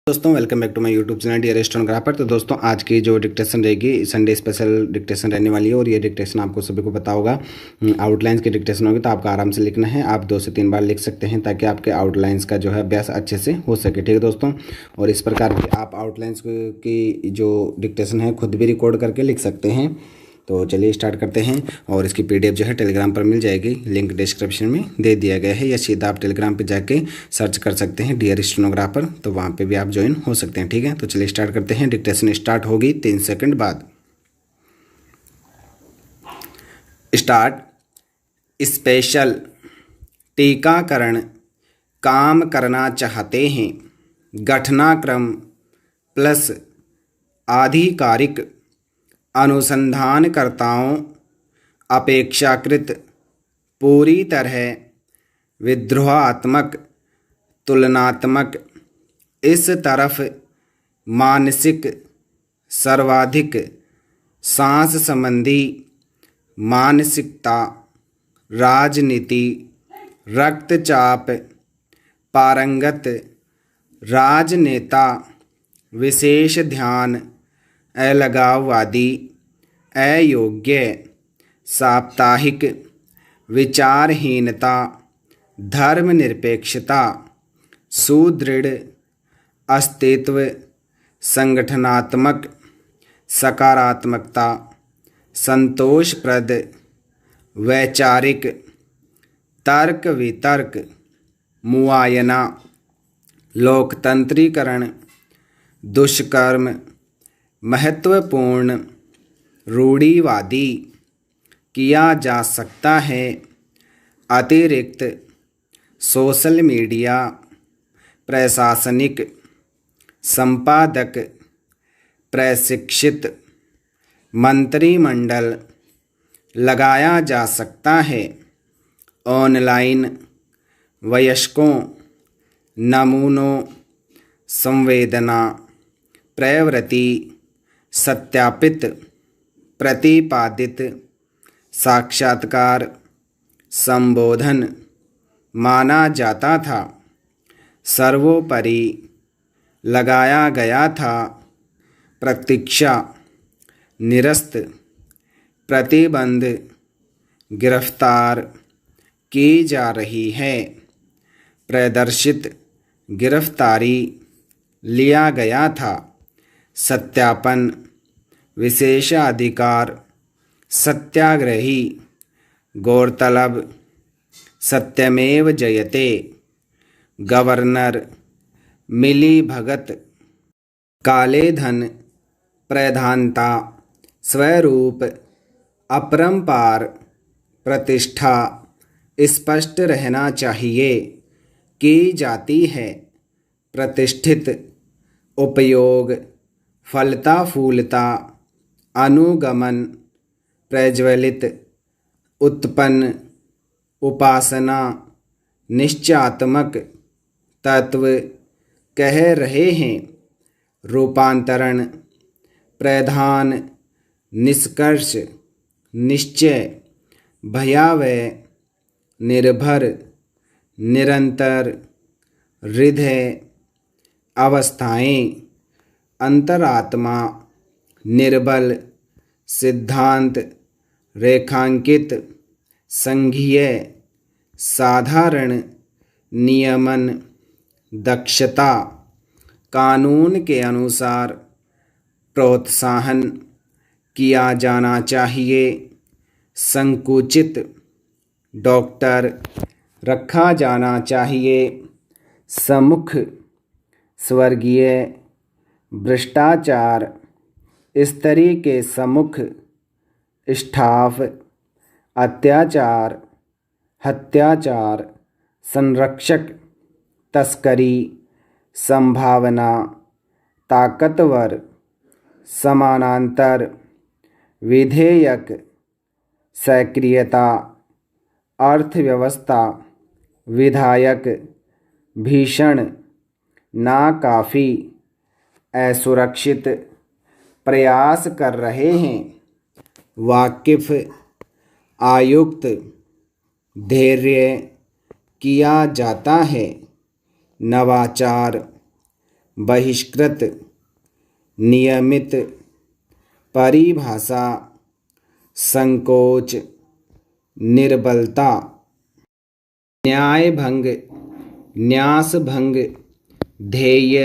दोस्तों welcome back to my YouTube channel dear stenographer. तो दोस्तों आज की जो डिक्टेशन रहेगी संडे स्पेशल डिक्टेशन रहने वाली है और ये डिक्टेशन आपको सभी को पता होगा आउटलाइंस की डिक्टेशन होगी, तो आपको आराम से लिखना है। आप 2 से 3 बार लिख सकते हैं ताकि आपके आउटलाइंस का जो है अभ्यास अच्छे से हो सके, ठीक है दोस्तों। और इस प्रकार की आप आउटलाइंस की जो डिक्टेशन है खुद भी रिकॉर्ड करके लिख सकते हैं। तो चलिए स्टार्ट करते हैं। और इसकी पीडीएफ जो है टेलीग्राम पर मिल जाएगी, लिंक डिस्क्रिप्शन में दे दिया गया है, या सीधा आप टेलीग्राम पे जाके सर्च कर सकते हैं डियर स्टेनोग्राफर, तो वहाँ पे भी आप ज्वाइन हो सकते हैं, ठीक है। तो चलिए स्टार्ट करते हैं। डिक्टेशन स्टार्ट होगी 3 सेकंड बाद। स्टार्ट। स्पेशल टीकाकरण काम करना चाहते हैं। घटनाक्रम प्लस आधिकारिक अनुसंधानकर्ताओं अपेक्षाकृत पूरी तरह विद्रोहात्मक तुलनात्मक। इस तरफ मानसिक सर्वाधिक सांस संबंधी मानसिकता राजनीति रक्तचाप पारंगत राजनेता विशेष ध्यान अलगाववादी अयोग्य साप्ताहिक विचारहीनता धर्मनिरपेक्षता सुदृढ़ अस्तित्व संगठनात्मक सकारात्मकता संतोषप्रद वैचारिक तर्क वितर्क मुआयना लोकतंत्रीकरण दुष्कर्म महत्वपूर्ण रूढ़िवादी किया जा सकता है। अतिरिक्त सोशल मीडिया प्रशासनिक संपादक प्रशिक्षित मंत्रिमंडल लगाया जा सकता है। ऑनलाइन वयस्कों नमूनों संवेदना प्रवृत्ति सत्यापित प्रतिपादित साक्षात्कार संबोधन माना जाता था। सर्वोपरि लगाया गया था। प्रतीक्षा निरस्त प्रतिबंध गिरफ्तार की जा रही है। प्रदर्शित गिरफ्तारी लिया गया था। सत्यापन विशेषाधिकार सत्याग्रही गौरतलब सत्यमेव जयते गवर्नर मिली भगत काले धन प्रधानता स्वरूप अपरंपार प्रतिष्ठा स्पष्ट रहना चाहिए की जाती है। प्रतिष्ठित उपयोग फलता फूलता अनुगमन प्रज्वलित उत्पन्न उपासना निश्चयात्मक तत्व कह रहे हैं। रूपांतरण प्रधान निष्कर्ष निश्चय भयावह निर्भर निरंतर हृदय अवस्थाएं अंतरात्मा निर्बल सिद्धांत रेखांकित संघीय साधारण नियमन दक्षता कानून के अनुसार प्रोत्साहन किया जाना चाहिए। संकुचित डॉक्टर रखा जाना चाहिए। सम्मुख स्वर्गीय भ्रष्टाचार स्त्री के सम्मुख स्टाफ अत्याचार हत्याचार संरक्षक तस्करी संभावना ताकतवर समानांतर विधेयक सक्रियता अर्थव्यवस्था विधायक भीषण नाकाफी असुरक्षित प्रयास कर रहे हैं। वाकिफ आयुक्त धैर्य किया जाता है। नवाचार बहिष्कृत, नियमित, परिभाषा, संकोच, निर्बलता, न्यायभंग, न्यासभंग, ध्येय,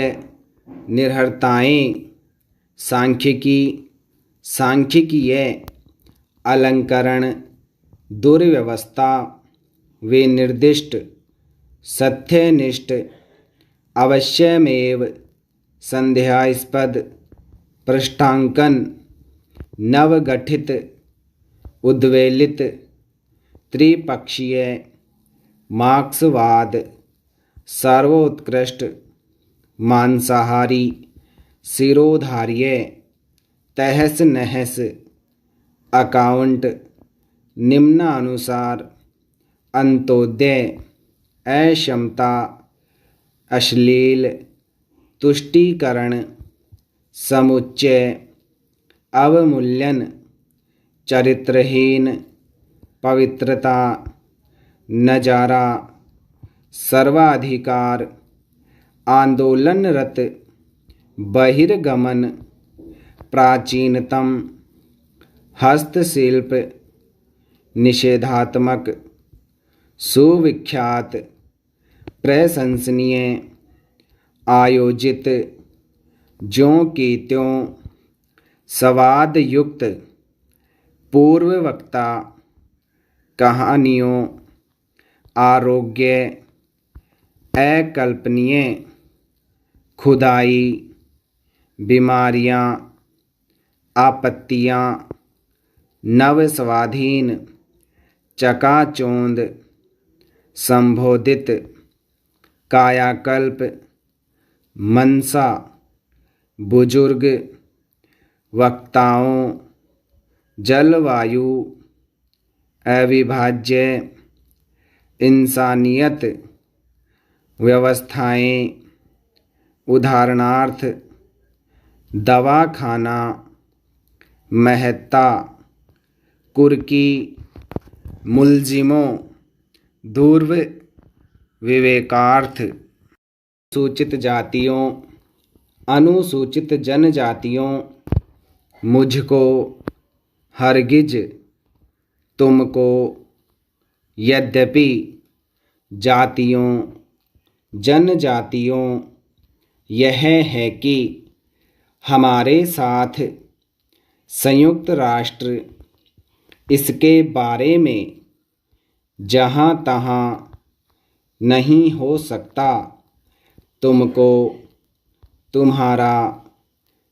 निर्हरताएं, सांख्यिकी, सांख्यिकीय, अलंकरण, दुर्व्यवस्था, विनिर्दिष्ट, सत्यनिष्ठ, अवश्यमेव, संदेहास्पद, पृष्ठांकन, नवगठित, उद्वेलित, त्रिपक्षीय, मार्क्सवाद, सर्वोत्कृष्ट, मांसाहारी, शिरोधार्य, तहस नहस, अकाउंट, निम्नानुसार, अंत्योदय, अक्षमता, अश्लील, तुष्टीकरण, समुच्चय, अवमूल्यन, चरित्रहीन, पवित्रता, नजारा, सर्वाधिकार, आंदोलनरत, बहिर्गमन, प्राचीनतम, हस्तशिल्प, निषेधात्मक, सुविख्यात, प्रशंसनीय, आयोजित, ज्यों की त्यों, स्वाद युक्त, पूर्ववक्ता, कहानियों, आरोग्य, अकल्पनीय, खुदाई, बीमारियां, आपत्तियां, नवस्वाधीन, चकाचौंध, संबोधित, कायाकल्प, मनसा, बुजुर्ग, वक्ताओं, जलवायु, अविभाज्य, इंसानियत, व्यवस्थाएं, उदाहरणार्थ, दवाखाना, महत्ता, कुर्की, मुलजिमों, ध्रुव, विवेकार्थ, सूचित जातियों, अनुसूचित जनजातियों, मुझको, हरगिज, तुमको, यद्यपि, जातियों, जनजातियों, यह है कि हमारे साथ संयुक्त राष्ट्र इसके बारे में जहाँ तहाँ नहीं हो सकता, तुमको, तुम्हारा,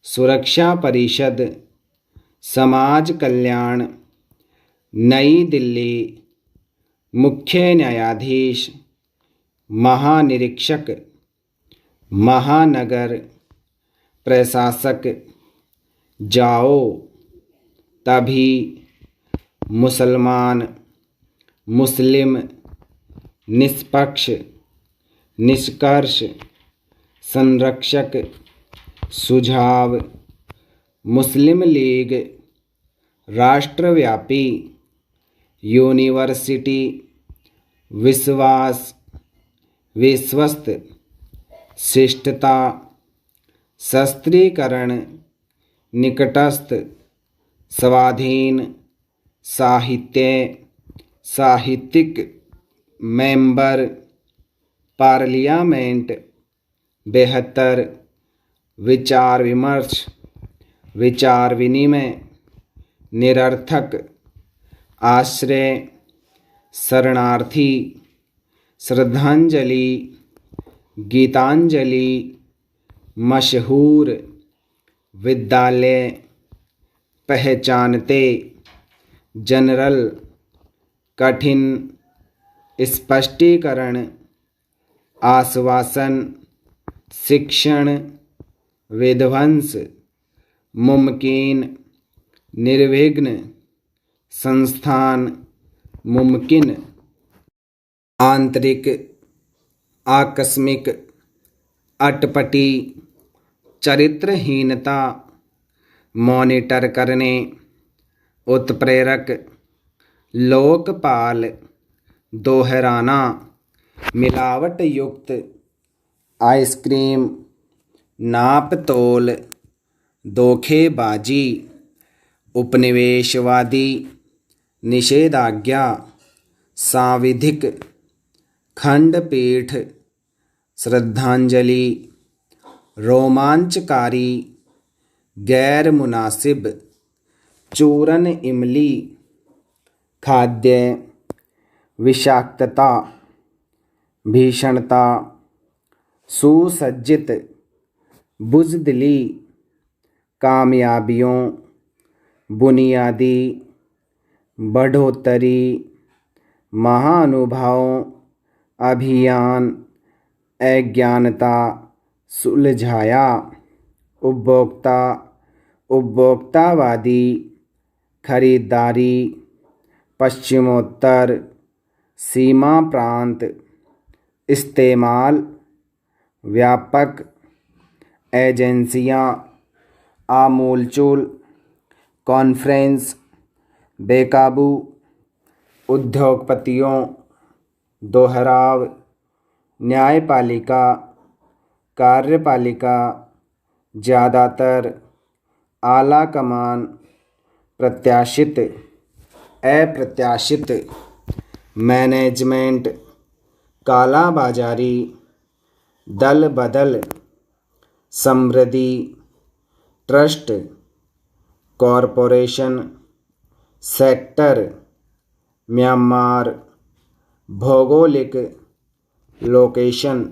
सुरक्षा परिषद, समाज कल्याण, नई दिल्ली, मुख्य न्यायाधीश, महानिरीक्षक, महानगर प्रशासक, जाओ, तभी, मुसलमान, मुस्लिम, निष्पक्ष, निष्कर्ष, संरक्षक, सुझाव, मुस्लिम लीग, राष्ट्रव्यापी, यूनिवर्सिटी, विश्वास, विश्वस्त, शिष्टता, शस्त्रीकरण, निकटस्थ, स्वाधीन, साहित्य, साहित्यिक, मेंबर, पार्लियामेंट, बेहतर, विचार विमर्श, विचार विनिमय, निरर्थक, आश्रय, शरणार्थी, श्रद्धांजलि, गीतांजलि, मशहूर, विद्यालय, पहचानते, जनरल, कठिन, स्पष्टीकरण, आश्वासन, शिक्षण, विध्वंस, मुमकिन, निर्विघ्न, संस्थान, मुमकिन, आंतरिक, आकस्मिक, अटपटी, चरित्रहीनता, मॉनिटर करने, उत्प्रेरक, लोकपाल, दोहराना, मिलावट युक्त, आइसक्रीम, नाप तोल, धोखेबाजी, उपनिवेशवादी, निषेधाज्ञा, सांविधिक, खंडपीठ, श्रद्धांजलि, रोमांचकारी, गैर मुनासिब, चूरन इमली, खाद्य, विषाक्तता, भीषणता, सुसज्जित, बुज़दिली, कामयाबियों, बुनियादी, बढ़ोतरी, महानुभावों, अभियान, अज्ञानता, सुलझाया, उपभोक्ता, उपभोक्तावादी, खरीदारी, पश्चिमोत्तर, सीमा प्रांत, इस्तेमाल, व्यापक, एजेंसियां, आमूलचूल, कॉन्फ्रेंस, बेकाबू, उद्योगपतियों, दोहराव, न्यायपालिका, कार्यपालिका, ज़्यादातर, आला कमान, प्रत्याशित, अप्रत्याशित, मैनेजमेंट, काला बाजारी, दल बदल, समृद्धि, ट्रस्ट, कॉरपोरेशन, सेक्टर, म्यांमार, भौगोलिक, लोकेशन।